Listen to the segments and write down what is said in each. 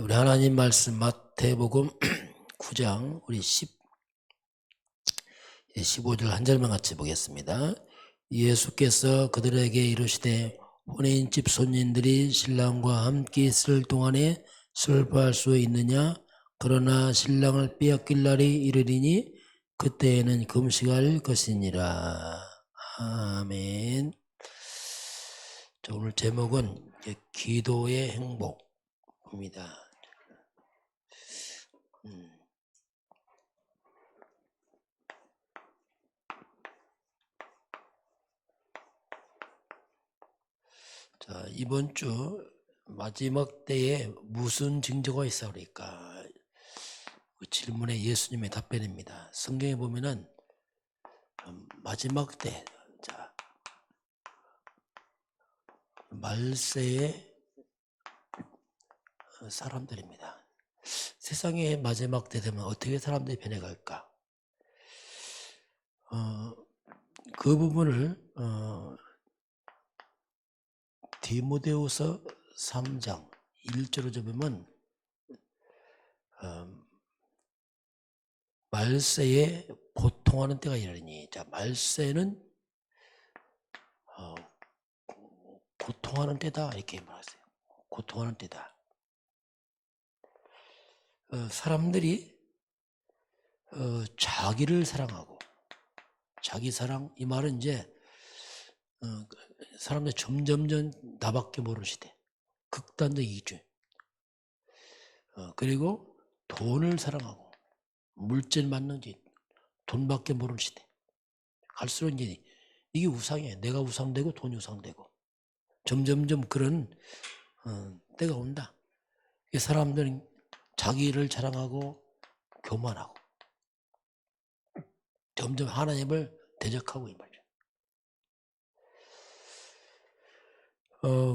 우리 하나님 말씀 마태복음 9장 우리 15절 한 절만 같이 보겠습니다. 예수께서 그들에게 이르시되 혼인집 손님들이 신랑과 함께 있을 동안에 슬퍼할 수 있느냐? 그러나 신랑을 빼앗길 날이 이르리니 그때에는 금식할 것이니라. 아멘. 자, 오늘 제목은 기도의 행복입니다. 자, 이번 주 마지막 때에 무슨 징조가 있사오리까? 그 질문에 예수님의 답변입니다. 성경에 보면은 마지막 때, 자, 말세의 사람들입니다. 세상의 마지막 때 되면 어떻게 사람들이 변해갈까? 그 부분을 디모데후서 3장 1절로 보면 말세에 고통하는 때가 이르니, 자, 말세는 고통하는 때다 이렇게 말했어요. 고통하는 때다. 사람들이 자기를 사랑하고, 자기 사랑, 이 말은 이제 사람들이 점점점 나밖에 모르는 시대, 극단적 이기주의, 그리고 돈을 사랑하고 물질 맞는지 돈밖에 모르는 시대. 갈수록 이제 이게 우상이에요. 내가 우상되고 돈이 우상되고 점점점 그런 때가 온다. 사람들은 자기를 자랑하고 교만하고 점점 하나님을 대적하고 이 말이죠.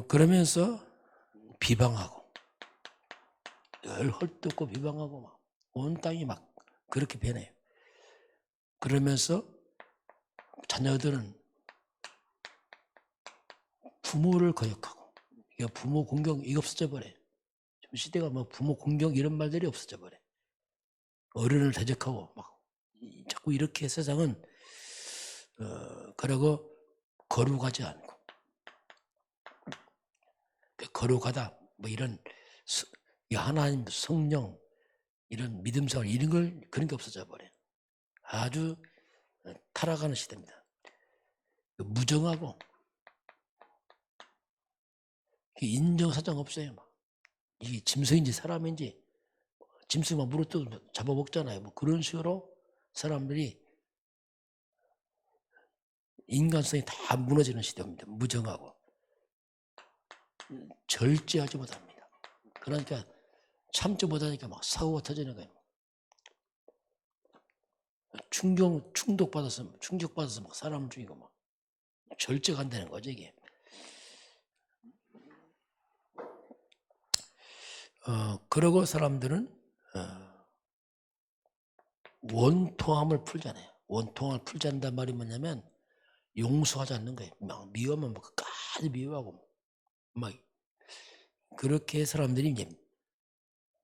그러면서 비방하고 늘 헐뜯고 비방하고 막 온 땅이 막 그렇게 변해요. 그러면서 자녀들은 부모를 거역하고, 부모 공경 이거 없어져 버려요. 지금 시대가 뭐 부모 공경 이런 말들이 없어져 버려요. 어른을 대적하고 막 자꾸 이렇게 세상은 그러고 거룩하지 않고, 거룩하다 뭐 이런 하나님 성령 이런 믿음생활 이런 걸 그런 게 없어져 버려요. 아주 타락하는 시대입니다. 무정하고 인정사정 없어요. 막. 이게 짐승인지 사람인지, 짐승만 물어뜯고 잡아먹잖아요. 뭐 그런 식으로 사람들이 인간성이 다 무너지는 시대입니다. 무정하고 절제하지 못합니다. 그러니까 참지 못하니까 막 사고가 터지는 거예요. 충격받아서 막 사람을 죽이고 막 절제가 안 되는 거죠, 이게. 그러고 사람들은 원통함을 풀잖아요. 원통함을 풀자는 말이 뭐냐면 용서하지 않는 거예요. 막 미워하면 막 끝까지 미워하고 막 그렇게 사람들이 이제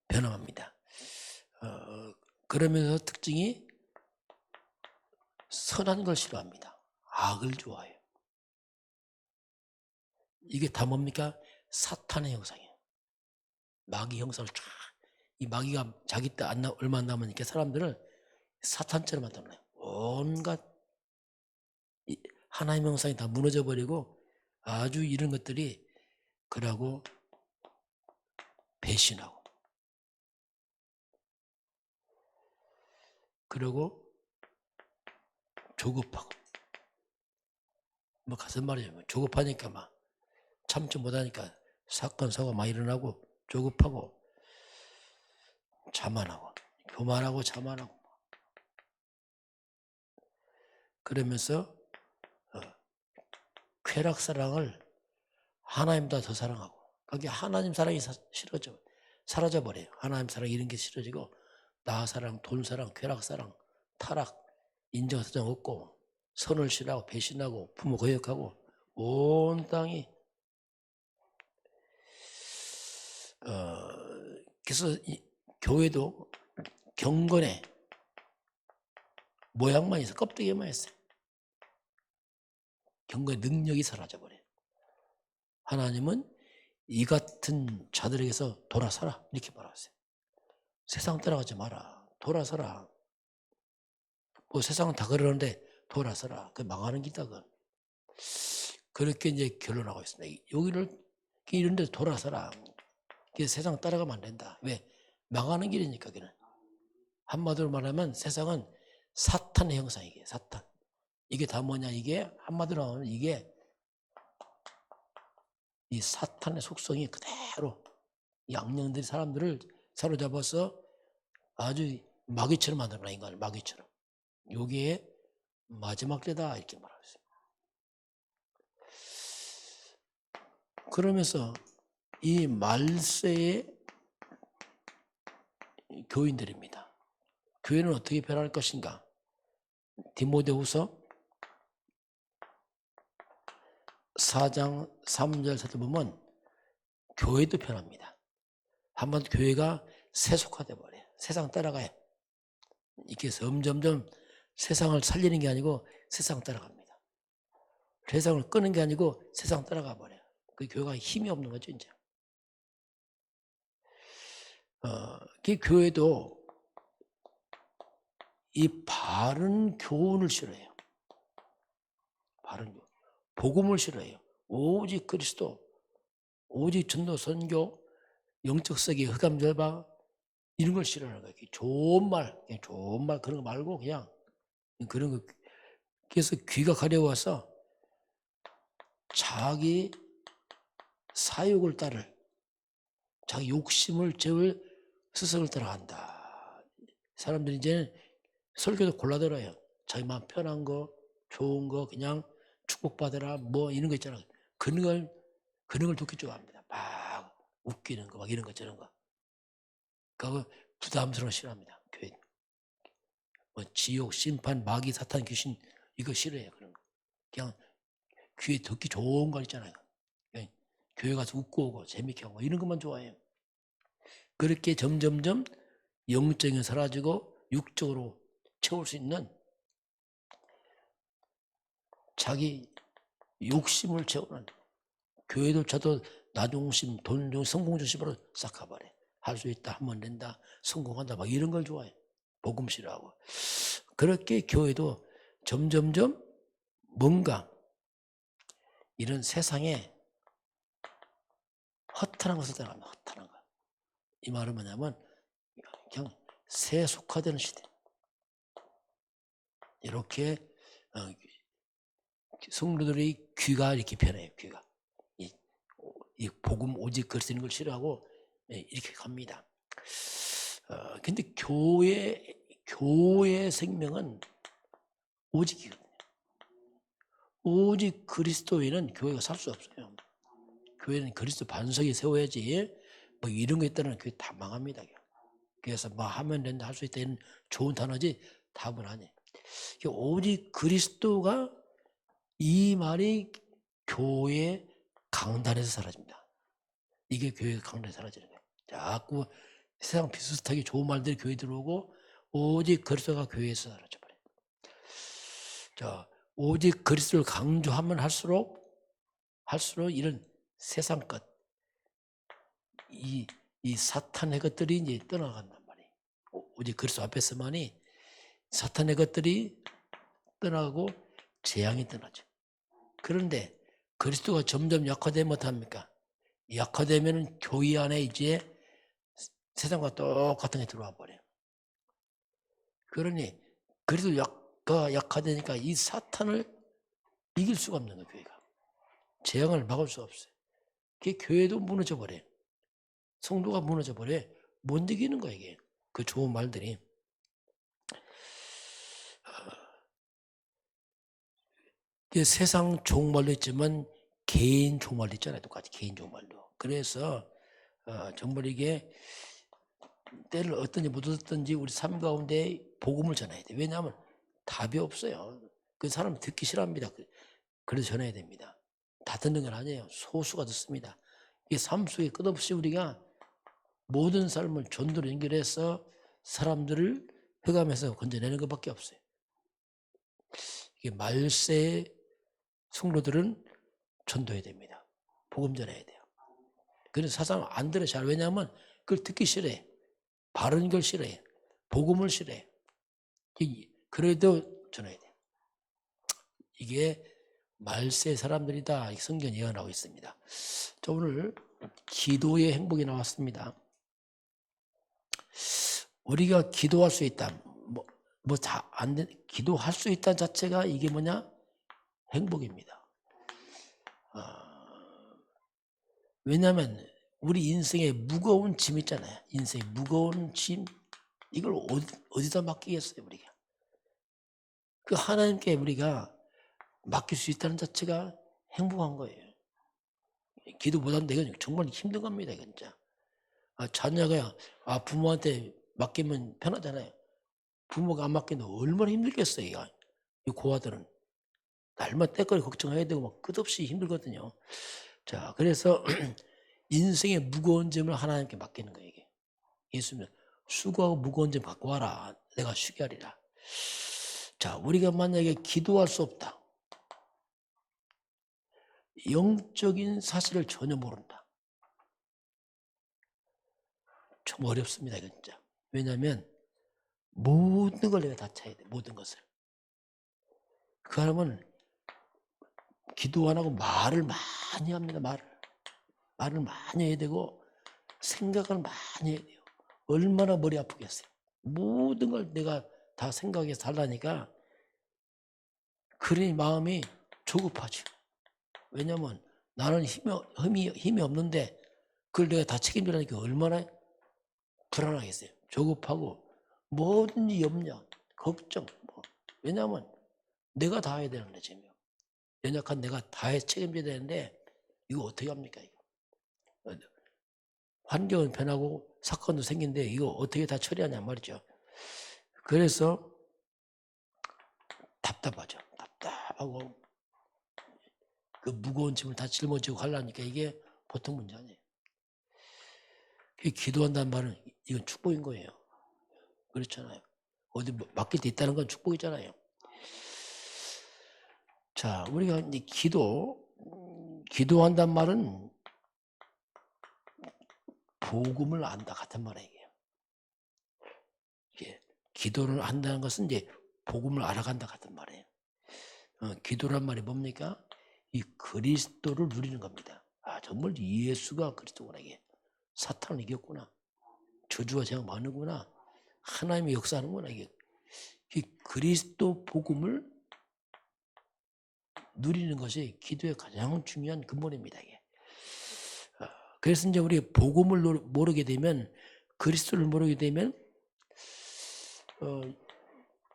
변함합니다. 그러면서 특징이 선한 걸 싫어합니다. 악을 좋아해요. 이게 다 뭡니까? 사탄의 형상이에요. 마귀 형상을 쫙, 이 마귀가 자기 때 얼마 안 남으니까 사람들을 사탄처럼 만들어요. 온갖 하나님의 형상이 다 무너져 버리고 아주 이런 것들이 그러고 배신하고 그러고 조급하고 뭐 같은 말이죠. 조급하니까 막 참지 못하니까 사건 사고가 많이 일어나고 조급하고 자만하고 교만하고 자만하고 그러면서 쾌락사랑을 하나님보다 더 사랑하고, 그게 하나님 사랑이 사라져버려요. 하나님 사랑 이런 게 싫어지고 나 사랑, 돈 사랑, 쾌락 사랑, 타락, 인정사정 없고 선을 싫어하고 배신하고 부모 거역하고 온 땅이 그래서 이 교회도 경건의 모양만 있어, 껍데기만 있어요. 경건의 능력이 사라져버려요. 하나님은 이 같은 자들에게서 돌아서라 이렇게 말하세요. 세상 따라가지 마라. 돌아서라. 뭐 세상은 다 그러는데 돌아서라. 그 망하는 길이다. 그렇게 이제 결론하고 있습니다. 여기를 이런 데 돌아서라. 세상 따라가면 안 된다. 왜? 망하는 길이니까. 그는 한마디로 말하면 세상은 사탄의 형상이에요. 사탄. 이게 다 뭐냐? 이게 한마디로 하면 이게 이 사탄의 속성이 그대로 양령들이 사람들을 사로잡아서 아주 마귀처럼 만들어놔. 인간을 마귀처럼. 여기에 마지막 때다 이렇게 말하고 있어요. 그러면서 이 말세의 교인들입니다. 교회는 어떻게 변할 것인가? 디모데후서 4장 3절 살펴보면 교회도 변합니다. 한번 교회가 세속화돼 버려요. 세상 따라가요. 이렇게 점점점 세상을 살리는 게 아니고 세상 따라갑니다. 세상을 끄는 게 아니고 세상 따라가 버려요. 그 교회가 힘이 없는 거죠, 이제. 그 교회도 이 바른 교훈을 싫어해요. 바른 교훈. 복음을 싫어해요. 오직 그리스도, 오직 전도 선교, 영적 세계 흑암 절방 이런 걸 싫어하는 거예요. 좋은 말, 그냥 좋은 말 그런 거 말고 그냥 그런 거. 그래서 귀가 가려워서 자기 사욕을 따를, 자기 욕심을 채울 스승을 따라간다. 사람들이 이제는 설교도 골라 들어요. 자기 마음 편한 거, 좋은 거, 그냥 축복받으라 뭐 이런 거 있잖아요. 그런 걸 듣기 좋아합니다. 막 웃기는 거, 막 이런 거 저런 거. 그거 부담스러워 싫어합니다. 교회. 뭐 지옥, 심판, 마귀, 사탄, 귀신 이거 싫어해요. 그런 거. 그냥 귀에 듣기 좋은 거 있잖아요. 그냥 교회 가서 웃고 오고 재밌게 하고 이런 것만 좋아해요. 그렇게 점점점 영적인 사라지고 육적으로 채울 수 있는 자기 욕심을 채우는, 교회도 저도 나중심, 돈중, 성공 중심으로 싹 가버려. 할 수 있다, 하면 된다, 성공한다, 막 이런 걸 좋아해. 복음 싫어하고. 그렇게 교회도 점점점 뭔가 이런 세상에 허탄한 것을 따라갑니다. 허탄한 거. 이 말은 뭐냐면 그냥 세속화되는 시대. 이렇게 성도들의 귀가 이렇게 변해요. 귀가 이 복음 오직 그리스도인 걸 싫어하고 이렇게 갑니다. 근데 교회 생명은 오직이거든요. 오직 그리스도인은 교회가 살 수 없어요. 교회는 그리스도 반석이 세워야지 뭐 이런 거 있다면 교회 다 망합니다. 그래서 뭐 하면 된다, 할 수 있다 이런 좋은 단어지 답은 아니에요. 오직 그리스도가 이 말이 교회 강단에서 사라집니다. 이게 교회 강단에서 사라지는 거예요. 자꾸 세상 비슷하게 좋은 말들이 교회 들어오고 오직 그리스도가 교회에서 사라져버려요. 자, 오직 그리스도를 강조하면 할수록 이런 세상 것, 이 사탄의 것들이 이제 떠나간단 말이에요. 오직 그리스도 앞에서만이 사탄의 것들이 떠나고 재앙이 떠나죠. 그런데 그리스도가 점점 약화되면 어떡합니까? 약화되면 교회 안에 이제 세상과 똑같은 게 들어와 버려요. 그러니 그리스도가 약화되니까 이 사탄을 이길 수가 없는 거예요. 교회가. 재앙을 막을 수 없어요. 그게 교회도 무너져 버려요. 성도가 무너져 버려요. 못 이기는 거예요. 이게. 그 좋은 말들이. 세상 종말도 있지만 개인 종말도 있잖아요. 똑같이 개인 종말도. 그래서 정말 이게 때를 어떤지 못 얻었든지 우리 삶 가운데 복음을 전해야 돼요. 왜냐하면 답이 없어요. 그 사람 듣기 싫어합니다. 그래서 전해야 됩니다. 다 듣는 건 아니에요. 소수가 듣습니다. 이 삶 속에 끝없이 우리가 모든 삶을 전도로 연결해서 사람들을 흑암에서 건져내는 것밖에 없어요. 이게 말세의 성도들은 전도해야 됩니다. 복음 전해야 돼요. 그래서 사람 안 들어 잘. 왜냐하면 그걸 듣기 싫어해. 바른 걸 싫어해. 복음을 싫어해. 그래도 전해야 돼요. 이게 말세 사람들이다. 성경이 예언하고 있습니다. 자, 오늘 기도의 행복이 나왔습니다. 우리가 기도할 수 있다. 다 안 돼. 기도할 수 있다는 자체가 이게 뭐냐? 행복입니다. 왜냐하면 우리 인생에 무거운 짐 있잖아요. 인생에 무거운 짐, 이걸 어디다 맡기겠어요, 우리가? 그 하나님께 우리가 맡길 수 있다는 자체가 행복한 거예요. 기도보다는 이건 정말 힘든 겁니다, 진짜. 자녀가 부모한테 맡기면 편하잖아요. 부모가 안 맡기면 얼마나 힘들겠어요, 이거. 이 고아들은. 날마다 때거리 걱정해야 되고 막 끝없이 힘들거든요. 자, 그래서 인생의 무거운 짐을 하나님께 맡기는 거예요, 이게. 예수님, 수고하고 무거운 짐 갖고 와라. 내가 쉬게 하리라. 자, 우리가 만약에 기도할 수 없다. 영적인 사실을 전혀 모른다. 좀 어렵습니다, 이거 진짜. 왜냐하면 모든 걸 내가 다 차야 돼, 모든 것을. 그 사람은 기도 안 하고 말을 많이 합니다, 말을 많이 해야 되고 생각을 많이 해야 돼요. 얼마나 머리 아프겠어요. 모든 걸 내가 다 생각해서 살라니까 그러니 마음이 조급하죠. 왜냐면 나는 힘이 없는데 그걸 내가 다 책임지라니까 얼마나 불안하겠어요. 조급하고 뭐든지 염려, 걱정. 왜냐면 내가 다 해야 되는 거죠. 연약한 내가 다 책임져야 되는데 이거 어떻게 합니까? 이거. 환경은 변하고 사건도 생긴데 이거 어떻게 다 처리하냐 말이죠. 그래서 답답하죠. 답답하고 그 무거운 짐을 다 짊어지고 가려니까 이게 보통 문제 아니에요. 기도한다는 말은 이건 축복인 거예요. 그렇잖아요. 어디 맡길 때 있다는 건 축복이잖아요. 자, 우리가 이제 기도한다는 말은 복음을 안다 같은 말이에요. 이게 기도를 한다는 것은 이제 복음을 알아간다 같은 말이에요. 기도란 말이 뭡니까? 이 그리스도를 누리는 겁니다. 정말 예수가 그리스도구나. 이게 사탄을 이겼구나. 저주와 재앙 많은구나. 하나님이 역사하는구나. 이게 그리스도 복음을 누리는 것이 기도의 가장 중요한 근본입니다. 이게. 그래서 이제 우리 복음을 모르게 되면, 그리스도를 모르게 되면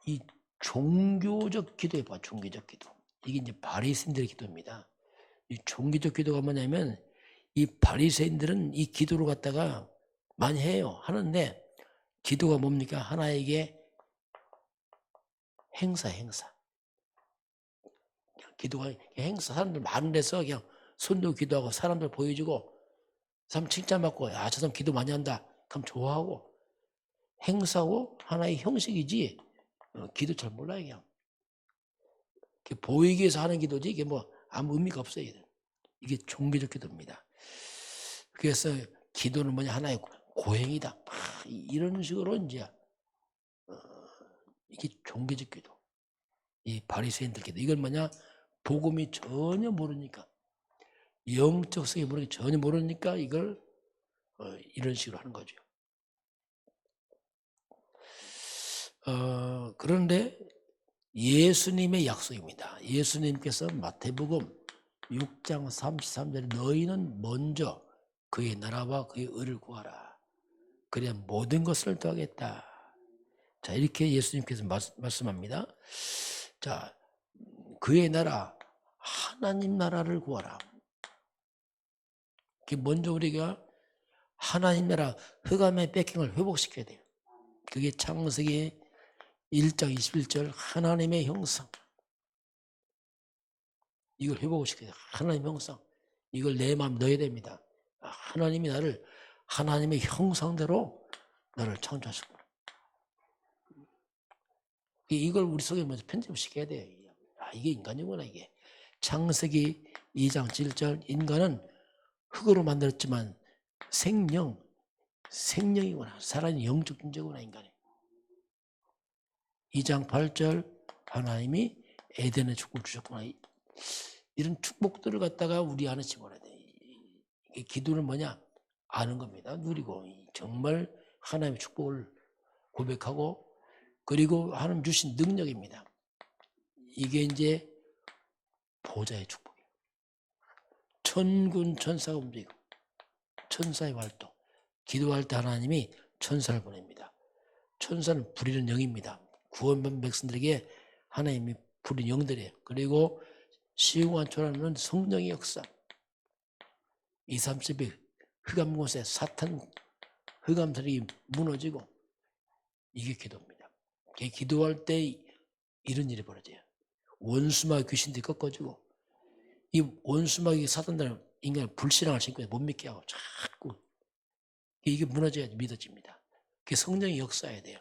이 종교적 기도에 봐. 종교적 기도. 이게 이제 바리새인들의 기도입니다. 이 종교적 기도가 뭐냐면 이 바리새인들은 이 기도를 갖다가 많이 해요. 하는데 기도가 뭡니까? 하나에게 행사. 기도가 행사. 사람들 많은 데서 그냥 손도 기도하고 사람들 보여주고 사람 칭찬받고 저 사람 기도 많이 한다. 그럼 좋아하고 행사고 하나의 형식이지 기도 잘 몰라요. 그냥 보이기 위해서 하는 기도지 이게 뭐 아무 의미가 없어요. 이게 종교적 기도입니다. 그래서 기도는 뭐냐 하나의 고행이다. 이런 식으로 이제 이게 종교적 기도. 이 바리새인들 기도. 이건 뭐냐? 복음이 전혀 모르니까 영적 성이 전혀 모르니까 이걸 이런 식으로 하는 거죠. 그런데 예수님의 약속입니다. 예수님께서 마태복음 6장 33절에 너희는 먼저 그의 나라와 그의 의를 구하라. 그래야 모든 것을 더하겠다. 자, 이렇게 예수님께서 말씀합니다. 자, 그의 나라, 하나님 나라를 구하라. 먼저 우리가 하나님 나라 흑암의 뺏김을 회복시켜야 돼요. 그게 창세기 1장 21절 하나님의 형상. 이걸 회복시켜야 돼요. 하나님의 형상. 이걸 내 마음에 넣어야 됩니다. 하나님이 나를 하나님의 형상대로 너를 창조하셨구나. 이걸 우리 속에 먼저 편집을 시켜야 돼요. 이게 인간이구나. 이게 창세기 2장 7절 인간은 흙으로 만들었지만 생명이구나. 살아있는 영적 존재구나. 인간이. 2장 8절 하나님이 에덴의 축복을 주셨구나. 이런 축복들을 갖다가 우리 안에 집어넣어야 돼. 이 기도는 뭐냐? 아는 겁니다. 누리고 정말 하나님의 축복을 고백하고 그리고 하나님 주신 능력입니다. 이게 이제 보좌의 축복이에요. 천군 천사가 움직이고 천사의 활동. 기도할 때 하나님이 천사를 보냅니다. 천사는 부리는 영입니다. 구원받은 백성들에게 하나님이 부린 영들이에요. 그리고 시공한 초라는 성령의 역사. 2, 30일 흑암 곳에 사탄 흑암들이 무너지고 이게 기도입니다. 기도할 때 이런 일이 벌어져요. 원수마귀 귀신들이 꺾어지고 이 원수마귀 사탄들은 인간을 불신앙을 신고 못 믿게 하고 자꾸 이게 무너져야 믿어집니다. 그게 성령의 역사해야 돼요.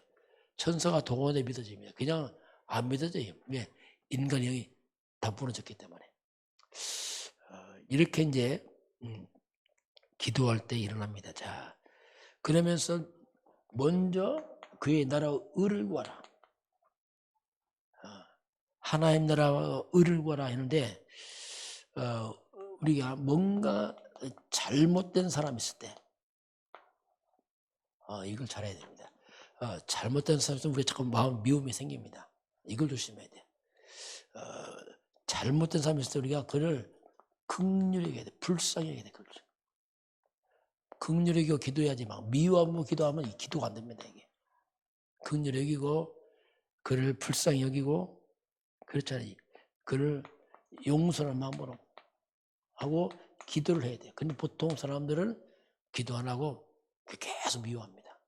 천사가 동원해 믿어집니다. 그냥 안 믿어져요. 왜? 인간의 영이 다 무너졌기 때문에. 이렇게 이제 기도할 때 일어납니다. 자, 그러면서 먼저 그의 나라 의를 구하라. 하나님 나라와 의를 구하라 했는데 우리가 뭔가 잘못된 사람이 있을 때 이걸 잘해야 됩니다. 잘못된 사람은 우리가 자꾸 마음 미움이 생깁니다. 이걸 조심해야 돼. 잘못된 사람이 있을 때 우리가 그를 긍휼히 해야 돼. 불쌍히 해야 돼. 긍휼히 여기고 기도해야지 막 미워하고 기도하면 이 기도가 안 됩니다. 이게 긍휼히 여기고 그를 불쌍히 여기고 그렇잖아요. 그를 용서하는 마음으로 하고 기도를 해야 돼요. 근데 보통 사람들은 기도 안 하고 계속 미워합니다.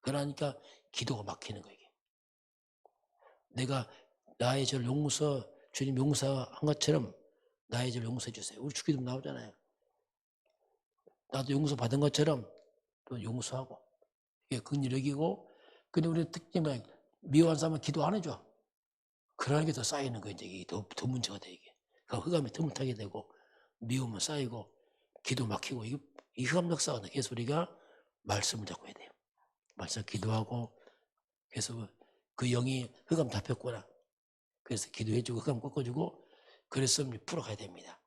그러니까 기도가 막히는 거예요. 내가 나의 죄를 주님 용서한 것처럼 나의 죄를 용서해 주세요. 우리 주기도 나오잖아요. 나도 용서 받은 것처럼 또 용서하고 이게 긍휼히 여기고 근데 우리 특징은 미워한 사람은 기도 안 해줘. 그러는 게 더 쌓이는 거예요. 이게 더 문제가 돼 이게. 그러니까 흑암이 틈타게 되고 미움은 쌓이고 기도 막히고 이 흑암 역사가 그래서 우리가 말씀을 잡고 해야 돼요. 말씀 기도하고 그래서 그 영이 흑암 잡혔구나. 그래서 기도해주고 흑암 꺾어주고 그래서 풀어가야 됩니다.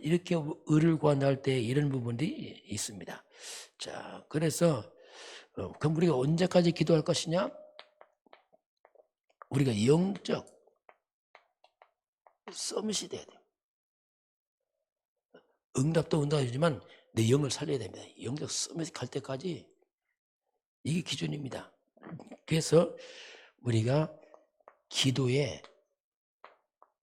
이렇게 의를 구한할 때 이런 부분이 있습니다. 자, 그래서 그럼 우리가 언제까지 기도할 것이냐? 우리가 영적 서밋이 돼야 돼요. 응답도 응답이지만 내 영을 살려야 됩니다. 영적 서밋 갈 때까지 이게 기준입니다. 그래서 우리가 기도에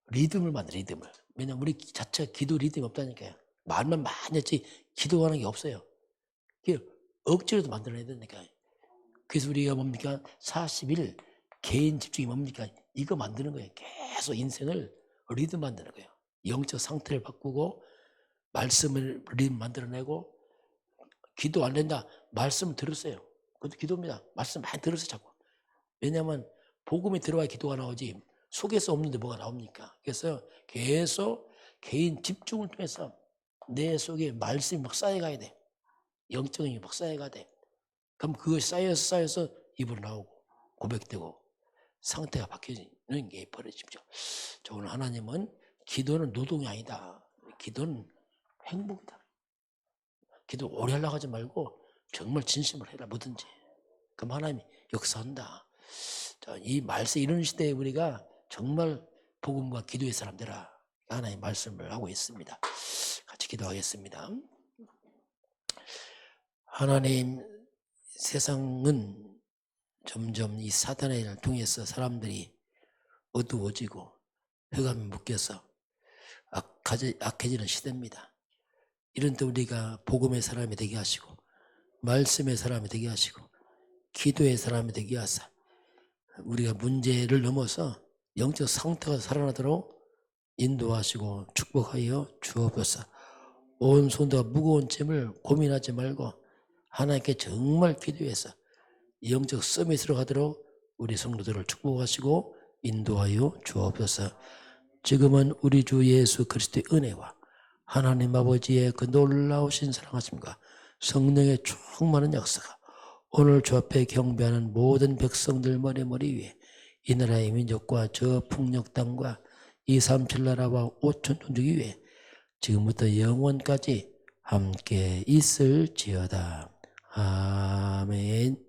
리듬을 만들어 리듬을. 왜냐면 우리 자체가 기도 리듬이 없다니까요. 말만 많이 했지 기도하는 게 없어요. 억지로도 만들어내야 되니까. 그래서 우리가 뭡니까? 40일 개인 집중이 뭡니까? 이거 만드는 거예요. 계속 인생을 리듬 만드는 거예요. 영적 상태를 바꾸고 말씀을 리듬 만들어내고 기도 안 된다. 말씀 들으세요. 그것도 기도입니다. 말씀 많이 들으세요. 자꾸. 왜냐하면 복음이 들어와야 기도가 나오지 속에서 없는데 뭐가 나옵니까? 그래서 계속 개인 집중을 통해서 내 속에 말씀이 막 쌓여가야 돼. 영적인 막 쌓여가야 돼. 그럼 그것이 쌓여서 입으로 나오고 고백되고 상태가 바뀌는 게 벌어지죠. 오늘 하나님은 기도는 노동이 아니다. 기도는 행복이다. 기도 오래 하려고 하지 말고 정말 진심으로 해라. 뭐든지. 그럼 하나님이 역사한다. 자, 이 말씀 이런 시대에 우리가 정말 복음과 기도의 사람 되라. 하나님의 말씀을 하고 있습니다. 같이 기도하겠습니다. 하나님, 세상은 점점 이 사탄의 일을 통해서 사람들이 어두워지고 흑암이 묶여서 악해지는 시대입니다. 이런 때 우리가 복음의 사람이 되게 하시고 말씀의 사람이 되게 하시고 기도의 사람이 되게 하사 우리가 문제를 넘어서 영적 상태가 살아나도록 인도하시고 축복하여 주옵소서. 온 손과 무거운 짐을 고민하지 말고 하나님께 정말 기도해서 영적 서밋으로 가도록 우리 성도들을 축복하시고 인도하여 주옵소서. 지금은 우리 주 예수 그리스도의 은혜와 하나님 아버지의 그 놀라우신 사랑하심과 성령의 충만한 역사가 오늘 주 앞에 경배하는 모든 백성들 머리 위에 이 나라의 민족과 저 풍력 땅과 237 나라와 5천 종족이 위에 지금부터 영원까지 함께 있을지어다. 아멘.